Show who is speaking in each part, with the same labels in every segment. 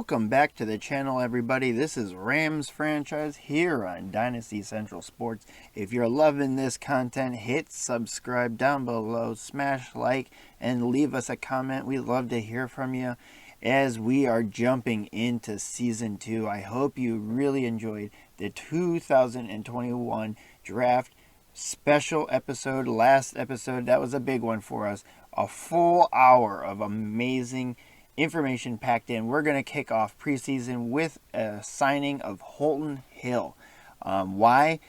Speaker 1: Welcome back to the channel, everybody. This is Rams Franchise here on Dynasty Central Sports. If you're loving this content, hit subscribe down below, smash like, and leave us a comment. We'd love to hear from you as we are jumping into Season 2. I hope you really enjoyed the 2021 draft special episode, last episode. That was a big one for us. A full hour of amazing information packed in. We're going to kick off preseason with a signing of Holton Hill. Why?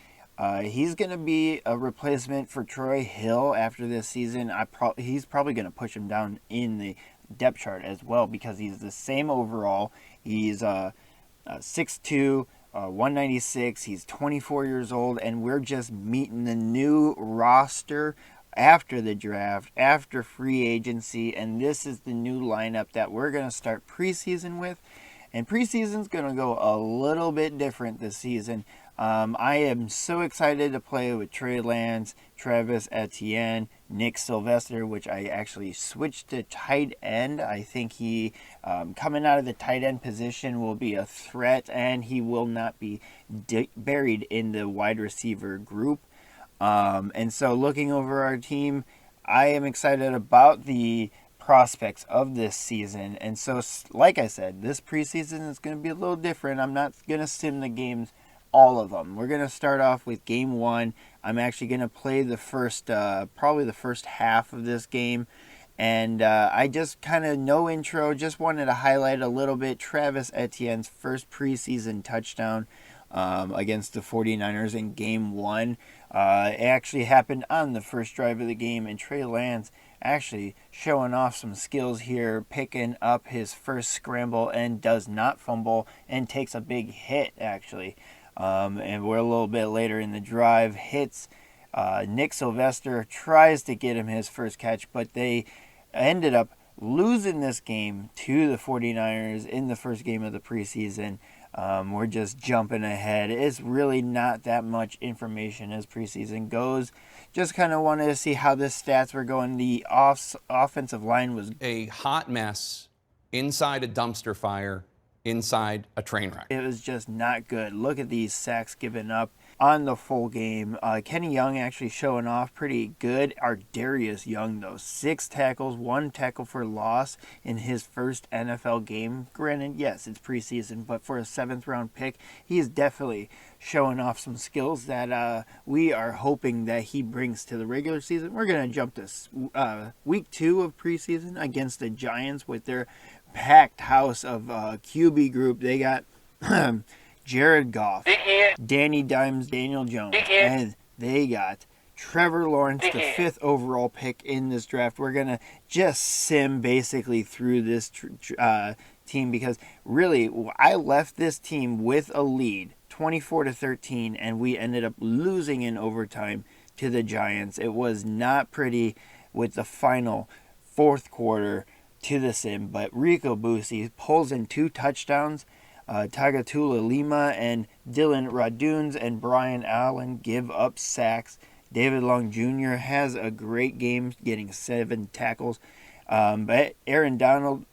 Speaker 1: He's going to be a replacement for Troy Hill after this season. He's probably going to push him down in the depth chart as well because he's the same overall. He's 6'2", 196. He's 24 years old, and we're just meeting the new roster after the draft, after free agency, and this is the new lineup that we're going to start preseason with. And preseason's going to go a little bit different this season. I am so excited to play with Trey Lance, Travis Etienne, Nick Sylvester, which I actually switched to tight end. I think he, coming out of the tight end position, will be a threat, and he will not be buried in the wide receiver group. And so looking over our team, I am excited about the prospects of this season. And so, like I said, this preseason is going to be a little different. I'm not going to sim the games, all of them. We're going to start off with game 1. I'm actually going to play the first, probably the first half of this game. And I just kind of, no intro, just wanted to highlight a little bit Travis Etienne's first preseason touchdown against the 49ers in game 1. It actually happened on the first drive of the game, and Trey Lance actually showing off some skills here, picking up his first scramble and does not fumble and takes a big hit, actually. And we're a little bit later in the drive, hits Nick Sylvester, tries to get him his first catch, but they ended up losing this game to the 49ers in the first game of the preseason. We're just jumping ahead. It's really not that much information as preseason goes. Just kind of wanted to see how the stats were going. The offensive line was
Speaker 2: a hot mess inside a dumpster fire, inside a train wreck.
Speaker 1: It was just not good. Look at these sacks given up on the full game. Kenny Young actually showing off pretty good. Darius Young, though, 6 tackles, 1 tackle for loss in his first NFL game. Granted, yes, it's preseason, but for a 7th-round pick, he is definitely showing off some skills that we are hoping that he brings to the regular season. We're going to jump to week 2 of preseason against the Giants with their packed house of QB group. They got Jared Goff, Danny Dimes, Daniel Jones, and they got Trevor Lawrence, the 5th overall pick in this draft. We're going to just sim basically through this team because really I left this team with a lead, 24-13, and we ended up losing in overtime to the Giants. It was not pretty with the final 4th quarter to the sim, but Rico Bussey pulls in 2 touchdowns. Tagatula Lima and Dylan Raduns and Brian Allen give up sacks. David Long Jr. has a great game, getting 7 tackles. But Aaron Donald,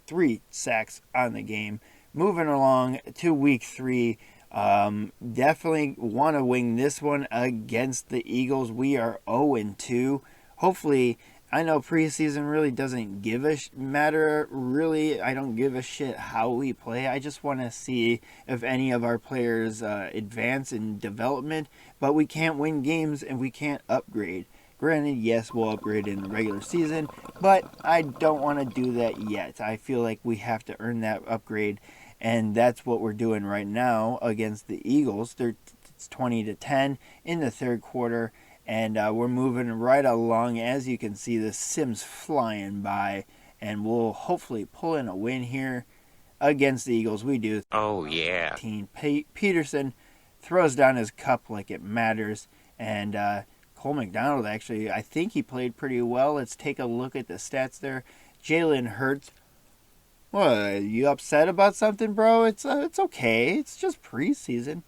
Speaker 1: 3 sacks on the game. Moving along to week 3. Definitely want to win this one against the Eagles. We are 0-2. Hopefully, I know preseason really doesn't give a matter. Really, I don't give a shit how we play. I just want to see if any of our players advance in development. But we can't win games and we can't upgrade. Granted, yes, we'll upgrade in the regular season, but I don't want to do that yet. I feel like we have to earn that upgrade, and that's what we're doing right now against the Eagles. It's 20-10 in the 3rd quarter. And we're moving right along. As you can see, the sim's flying by. And we'll hopefully pull in a win here against the Eagles. We do.
Speaker 3: Oh, yeah.
Speaker 1: Peterson throws down his cup like it matters. And Cole McDonald, actually, I think he played pretty well. Let's take a look at the stats there. Jalen Hurts. What, you upset about something, bro? It's okay. It's just preseason.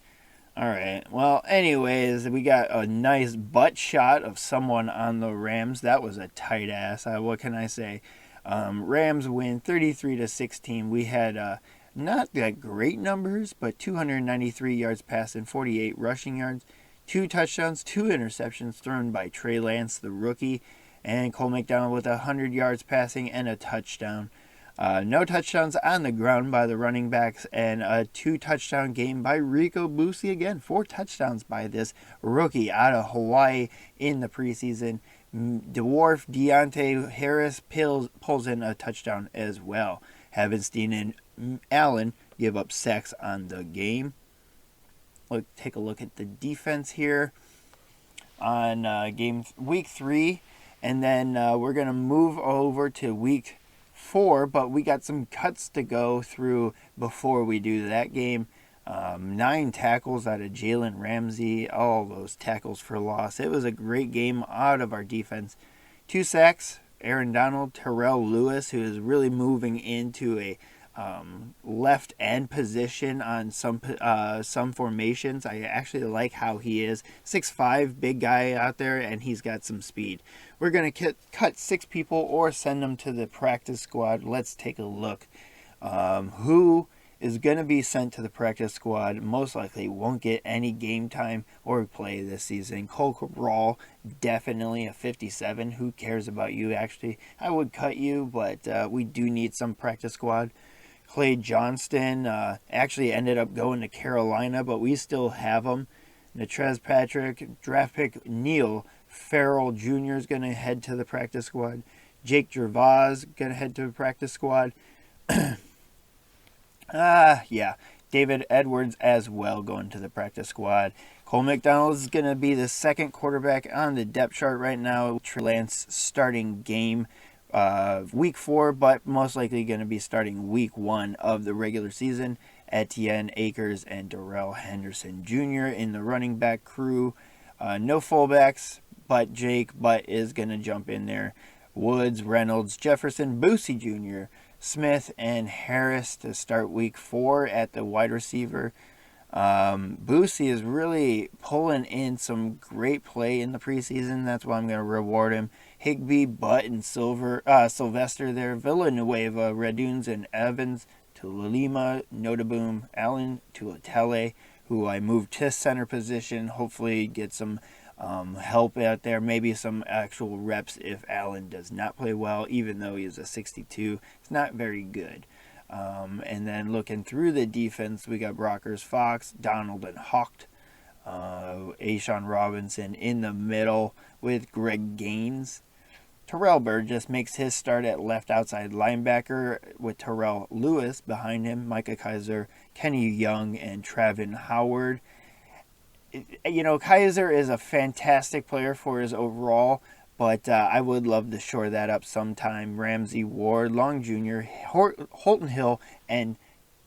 Speaker 1: All right. Well, anyways, we got a nice butt shot of someone on the Rams. That was a tight ass. What can I say? Rams win 33-16. We had Not that great numbers, but 293 yards passing, 48 rushing yards, 2 touchdowns, 2 interceptions thrown by Trey Lance, the rookie, and Cole McDonald with 100 yards passing and a touchdown. No touchdowns on the ground by the running backs, and a 2-touchdown game by Rico Bussey. Again, 4 touchdowns by this rookie out of Hawaii in the preseason. Dwarf Deontay Harris pulls in a touchdown as well. Havenstein and Allen give up sacks on the game. Take a look at the defense here on week 3, and then we're going to move over to week 4, but we got some cuts to go through before we do that game. 9 tackles out of Jalen Ramsey, all those tackles for loss. It was a great game out of our defense. 2 sacks, Aaron Donald, Terrell Lewis, who is really moving into a left end position on some formations. I actually like how he is 6'5", big guy out there, and he's got some speed. We're going to cut 6 people or send them to the practice squad. Let's take a look. Who is going to be sent to the practice squad most likely won't get any game time or play this season. Cole Cabral, definitely a 57. Who cares about you, actually? I would cut you, but we do need some practice squad. Clay Johnston actually ended up going to Carolina, but we still have him. Natrez Patrick, draft pick Neil Farrell Jr. is going to head to the practice squad. Jake Gervais going to head to the practice squad. David Edwards as well going to the practice squad. Cole McDonald is going to be the second quarterback on the depth chart right now. Trey Lance starting game week 4, but most likely going to be starting week 1 of the regular season. Etienne Akers and Darrell Henderson Jr. in the running back crew. No fullbacks, but Jake Butt is going to jump in there. Woods, Reynolds, Jefferson, Bussey Jr., Smith, and Harris to start week 4 at the wide receiver. Bussey is really pulling in some great play in the preseason. That's why I'm going to reward him. Higbee, Butt, and Sylvester there. Villanueva, Redunes, and Evans to Lima, Notaboom, Allen to Atele, who I moved to center position. Hopefully get some help out there, maybe some actual reps if Allen does not play well, even though he is a 62. It's not very good. And then looking through the defense, we got Brockers, Fox, Donald, and Hawked. Ashawn Robinson in the middle with Greg Gaines. Terrell Burgess makes his start at left outside linebacker with Terrell Lewis behind him, Micah Kaiser, Kenny Young, and Travin Howard. You know, Kaiser is a fantastic player for his overall, but I would love to shore that up sometime. Ramsey, Ward, Long Jr., Holton Hill, and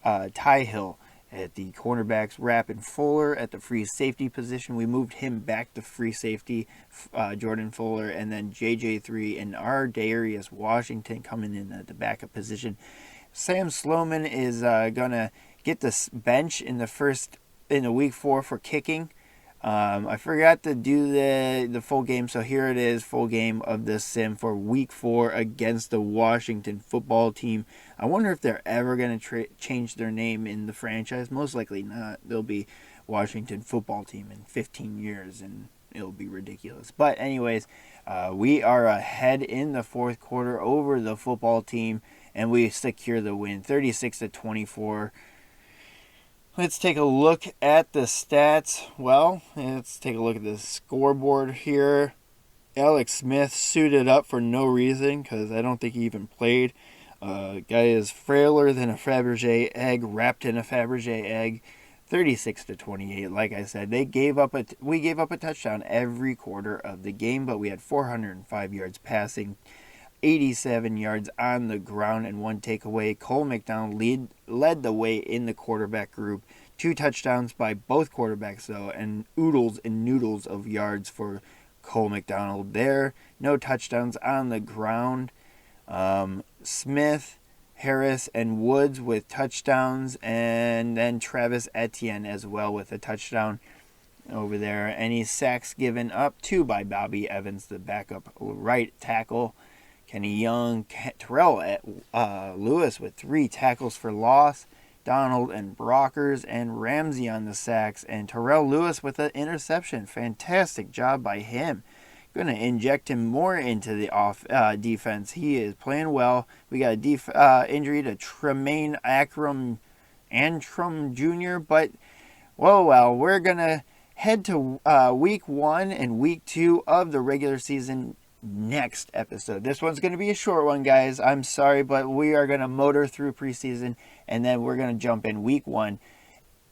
Speaker 1: Ty Hill at the cornerbacks. Rappin Fuller at the free safety position. We moved him back to free safety, Jordan Fuller, and then JJ3 and Darius Washington coming in at the backup position. Sam Sloman is going to get the bench in the week 4 for kicking. I forgot to do the full game, so here it is, full game of the sim for week 4 against the Washington football team. I wonder if they're ever going to change their name in the franchise. Most likely not. They'll be Washington football team in 15 years, and it'll be ridiculous. But anyways, we are ahead in the 4th quarter over the football team, and we secure the win, 36-24. Let's take a look at the stats. Well, let's take a look at the scoreboard here. Alex Smith suited up for no reason because I don't think he even played. Guy is frailer than a Fabergé egg, wrapped in a Fabergé egg. 36-28. Like I said, we gave up a touchdown every quarter of the game, but we had 405 yards passing, 87 yards on the ground, and 1 takeaway. Cole McDonald led the way in the quarterback group. 2 touchdowns by both quarterbacks, though, and oodles and noodles of yards for Cole McDonald there. No touchdowns on the ground. Smith, Harris, and Woods with touchdowns, and then Travis Etienne as well with a touchdown over there. Any sacks given up? 2 by Bobby Evans, the backup right tackle. Kenny Young, Terrell Lewis with 3 tackles for loss. Donald and Brockers and Ramsey on the sacks, and Terrell Lewis with an interception. Fantastic job by him. Going to inject him more into the defense. He is playing well. We got a injury to Tremaine Antrim Jr., but well, we're going to head to week 1 and week 2 of the regular season next episode. This one's going to be a short one, guys. I'm sorry, but we are going to motor through preseason, and then we're going to jump in week 1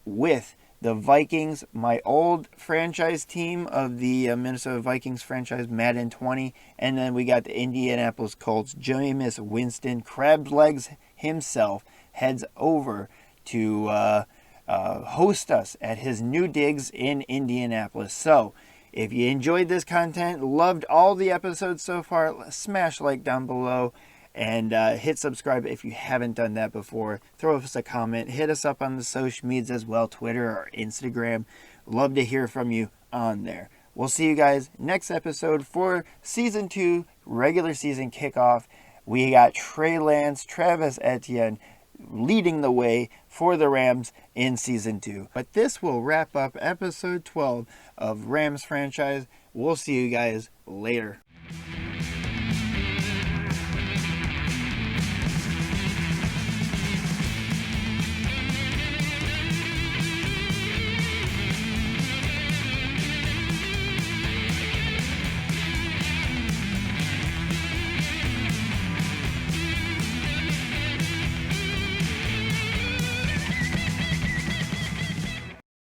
Speaker 1: with the Vikings, my old franchise team of the Minnesota Vikings franchise, Madden 20. And then we got the Indianapolis Colts. Jameis Winston, crab legs himself, heads over to host us at his new digs in Indianapolis. So, if you enjoyed this content, loved all the episodes so far, smash like down below. And hit subscribe if you haven't done that before. Throw us a comment. Hit us up on the social medias as well, Twitter or Instagram. Love to hear from you on there. We'll see you guys next episode for Season 2, regular season kickoff. We got Trey Lance, Travis Etienne leading the way for the Rams in Season 2. But this will wrap up Episode 12 of Rams Franchise. We'll see you guys later.